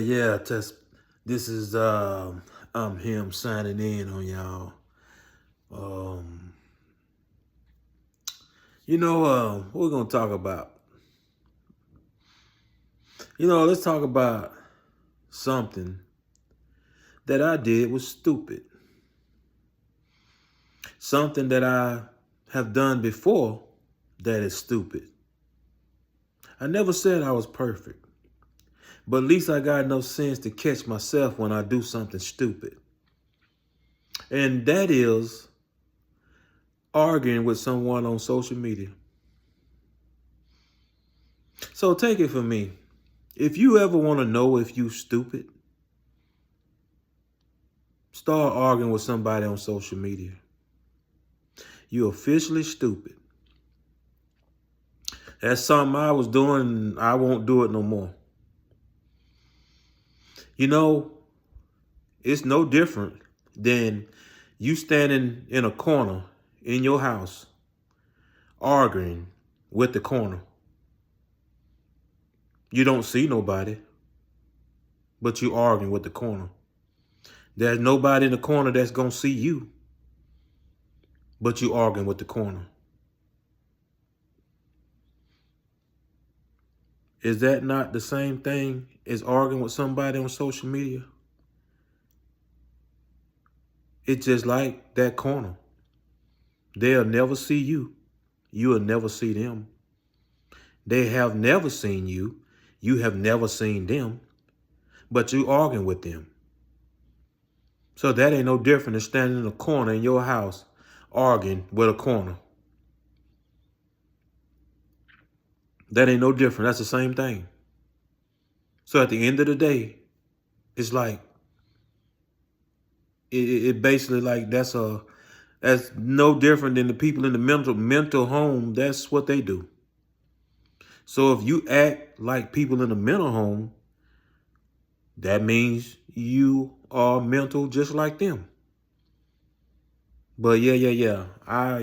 Yeah, this is I'm him signing in on y'all. Um what we're gonna talk about. Let's talk about something that I did was stupid. Something that I have done before that is stupid. I never said I was perfect, but at least I got enough sense to catch myself when I do something stupid. And that is arguing with someone on social media. So take it from me. If you ever want to know if you stupid, start arguing with somebody on social media. You officially stupid. That's something I was doing. I won't do it no more. You know, it's no different than you standing in a corner in your house arguing with the corner. You don't see nobody, but you arguing with the corner. There's nobody in the corner that's going to see you, but you arguing with the corner. Is that not the same thing as arguing with somebody on social media? It's just like that corner. They'll never see you. You'll never see them. They have never seen you. You have never seen them, but you arguing with them. So that ain't no different than standing in a corner in your house arguing with a corner. That ain't no different. That's the same thing. So at the end of the day, it's like, it basically like that's no different than the people in the mental home. That's what they do. So if you act like people in the mental home, that means you are mental just like them. But yeah. I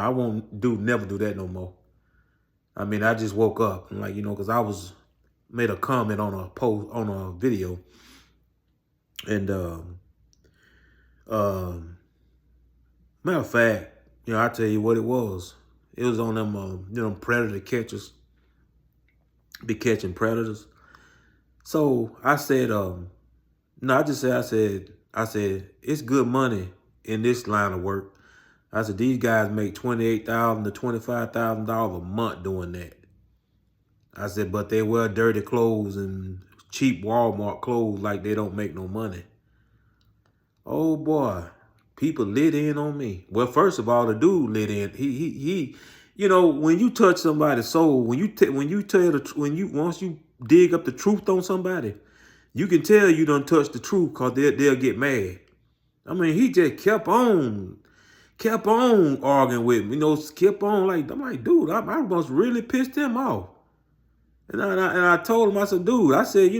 won't never do that no more. I mean, I just woke up and because I was made a comment on a post on a video, and matter of fact, I tell you what it was. It was on them predator catchers, be catching predators. So I said, no, I said it's good money in this line of work. I said these guys make $28,000 to $25,000 a month doing that. I said, but they wear dirty clothes and cheap Walmart clothes like they don't make no money. Oh boy, people lit in on me. Well, first of all, the dude lit in. He when you touch somebody's soul, when once you dig up the truth on somebody, you can tell you done touched the truth because they'll get mad. I mean, he just kept on arguing with me. Kept on I'm like, dude, I must really pissed him off. And I told him, I said, dude, I said,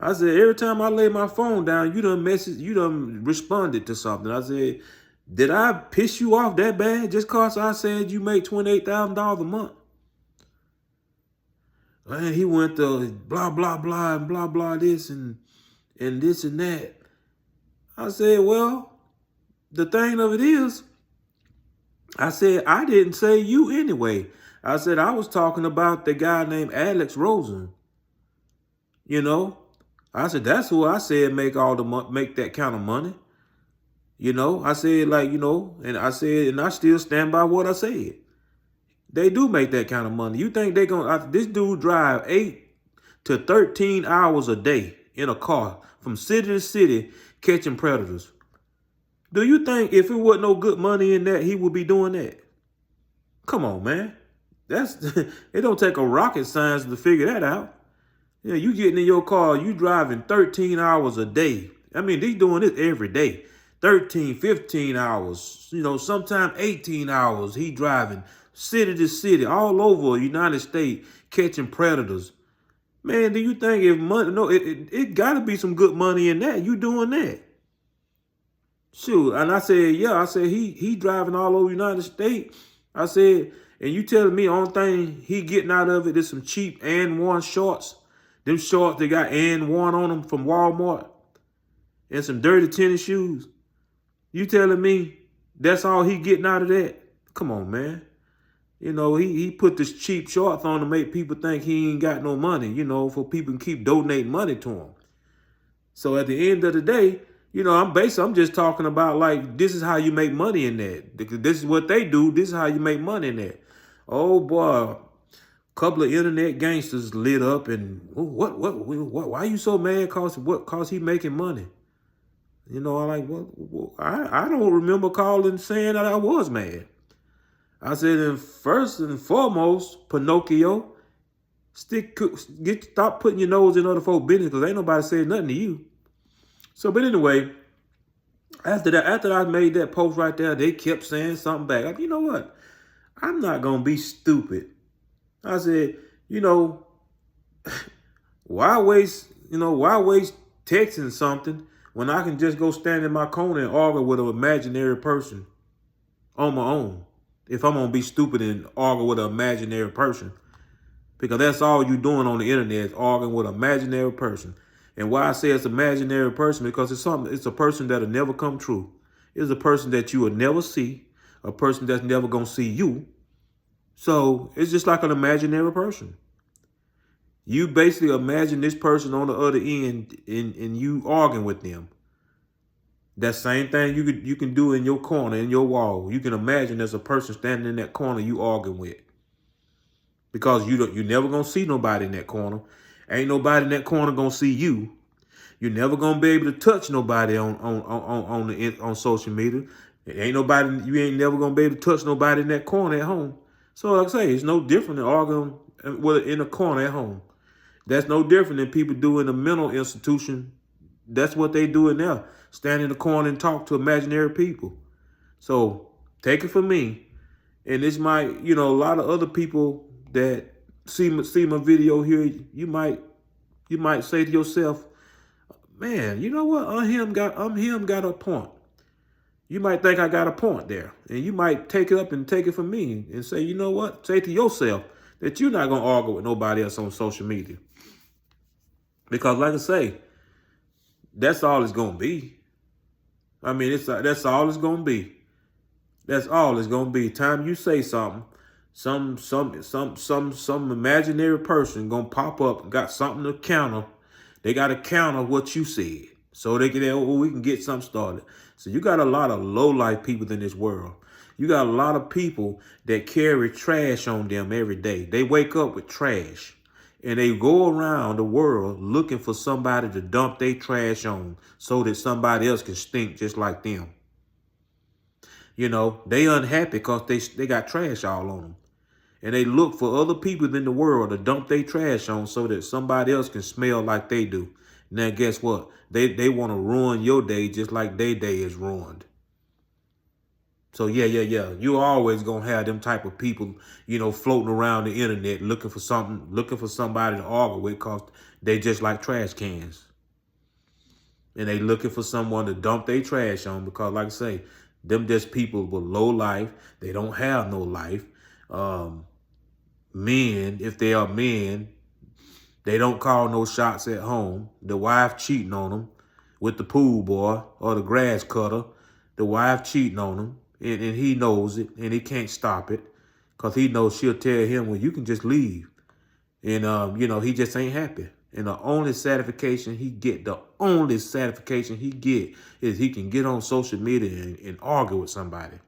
every time I lay my phone down, you done responded to something. I said, did I piss you off that bad just cause I said you make $28,000 a month? And he went to blah, blah, blah, and blah, blah, this and this and that. I said, well, the thing of it is, I said, I didn't say you anyway. I said, I was talking about the guy named Alex Rosen. I said, that's who I said make that kind of money. I said and I still stand by what I said. They do make that kind of money. You think this dude drive 8 to 13 hours a day in a car from city to city catching predators. Do you think if it wasn't no good money in that, he would be doing that? Come on, man. It don't take a rocket science to figure that out. You getting in your car, you driving 13 hours a day. I mean, they doing this every day. 13, 15 hours, sometimes 18 hours. He driving city to city all over the United States catching predators. Man, do you think if money, no, it got to be some good money in that. You doing that. Shoot, and I said, yeah, I said, he driving all over the United States. I said, and you telling me the only thing he getting out of it is some cheap and one shorts Them shorts that got and one on them from Walmart and some dirty tennis shoes. You telling me that's all he getting out of that? Come on, man. You know, he put this cheap shorts on to make people think he ain't got no money, you know, for people to keep donating money to him. So at the end of the day, you know, I'm just talking about like, this is how you make money in that. This is what they do. This is how you make money in that. Oh boy, couple of internet gangsters lit up and what, why are you so mad? Cause he making money. You know, I like, well, I don't remember calling saying that I was mad. I said, and first and foremost, Pinocchio, stop putting your nose in other folks' business because ain't nobody saying nothing to you. So, but anyway, after I made that post right there, they kept saying something back. Like, you know what? I'm not gonna be stupid. I said, you know, why waste texting something when I can just go stand in my corner and argue with an imaginary person on my own? If I'm gonna be stupid and argue with an imaginary person, because that's all you're doing on the internet is arguing with an imaginary person. And why I say it's an imaginary person, because it's a person that'll never come true. It's a person that you will never see, a person that's never gonna see you. So it's just like an imaginary person. You basically imagine this person on the other end and you arguing with them. That same thing you can do in your corner, in your wall. You can imagine there's a person standing in that corner you arguing with. Because you're never gonna see nobody in that corner. Ain't nobody in that corner gonna see you. You're never gonna be able to touch nobody on social media. You ain't never gonna be able to touch nobody in that corner at home. So like I say, it's no different than arguing in a corner at home. That's no different than people do in a mental institution. That's what they do in there. Stand in the corner and talk to imaginary people. So take it from me. And this might, you know, a lot of other people that see my video here, you might say to yourself, man, you know what? Him got a point. You might think I got a point there. And you might take it up and take it from me and say, you know what? Say to yourself that you're not going to argue with nobody else on social media. Because like I say, that's all it's going to be. I mean, that's all it's going to be. That's all it's going to be. Time you say something, some imaginary person going to pop up and got something to counter. They got to counter what you said. So we can get something started. So you got a lot of low-life people in this world. You got a lot of people that carry trash on them every day. They wake up with trash. And they go around the world looking for somebody to dump their trash on so that somebody else can stink just like them. You know, they unhappy because they got trash all on them. And they look for other people in the world to dump their trash on so that somebody else can smell like they do. Now, guess what? They want to ruin your day just like their day is ruined. So, yeah. You always going to have them type of people, you know, floating around the internet looking for somebody to argue with because they just like trash cans. And they looking for someone to dump their trash on because, like I say, them just people with low life. They don't have no life. Men, if they are men, they don't call no shots at home. The wife cheating on them with the pool boy or the grass cutter. The wife cheating on him. And he knows it, and he can't stop it because he knows she'll tell him, well, you can just leave. And, you know, he just ain't happy. And the only satisfaction he get is he can get on social media and argue with somebody.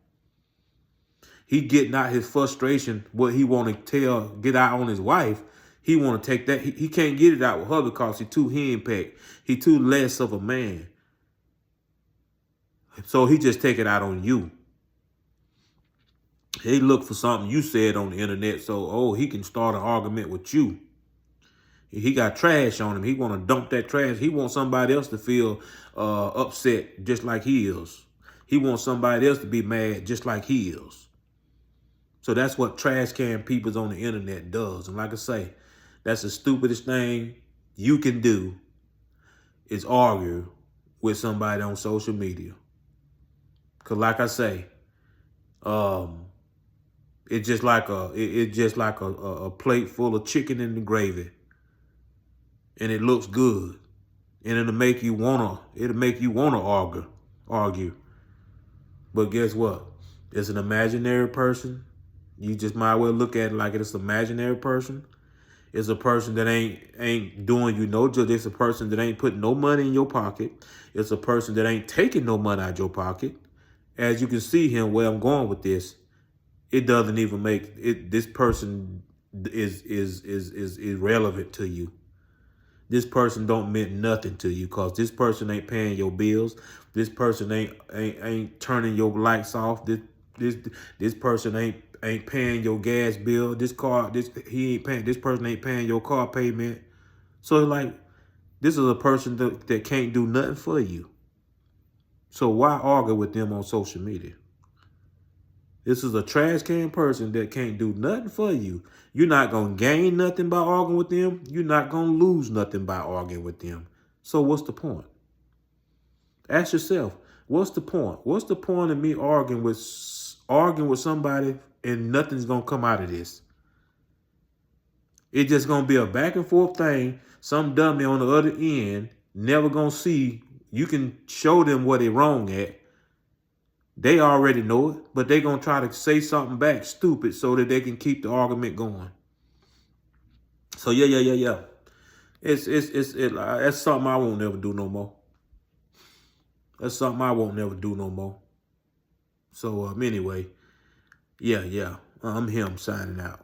He getting out his frustration, what he want to get out on his wife. He want to take that. He can't get it out with her because he too henpecked. He too less of a man. So he just take it out on you. He look for something you said on the internet, so he can start an argument with you. He got trash on him. He want to dump that trash. He wants somebody else to feel upset just like he is. He wants somebody else to be mad just like he is. So that's what trash can peoples on the internet does. And like I say, that's the stupidest thing you can do is argue with somebody on social media. Because like I say, it's just like a plate full of chicken and the gravy. and it looks good, and it'll make you wanna argue. But guess what? It's an imaginary person. You just might well look at it like it's an imaginary person. It's a person that ain't doing you no good. It's a person that ain't putting no money in your pocket. It's a person that ain't taking no money out your pocket. As you can see him, where I'm going with this, it doesn't even make it. This person is irrelevant to you. This person don't mean nothing to you because this person ain't paying your bills. This person ain't turning your lights off. This person ain't paying your gas bill. This person ain't paying your car payment. So like, this is a person that can't do nothing for you. So why argue with them on social media? This is a trash can person that can't do nothing for you. You're not going to gain nothing by arguing with them. You're not going to lose nothing by arguing with them. So what's the point? Ask yourself, what's the point? What's the point of me arguing with somebody and nothing's going to come out of this? It's just going to be a back and forth thing. Some dummy on the other end never going to see. You can show them what they're wrong at. They already know it, but they're going to try to say something back stupid so that they can keep the argument going. So yeah. That's something I won't never do no more. That's something I won't never do no more. So anyway, yeah. I'm him signing out.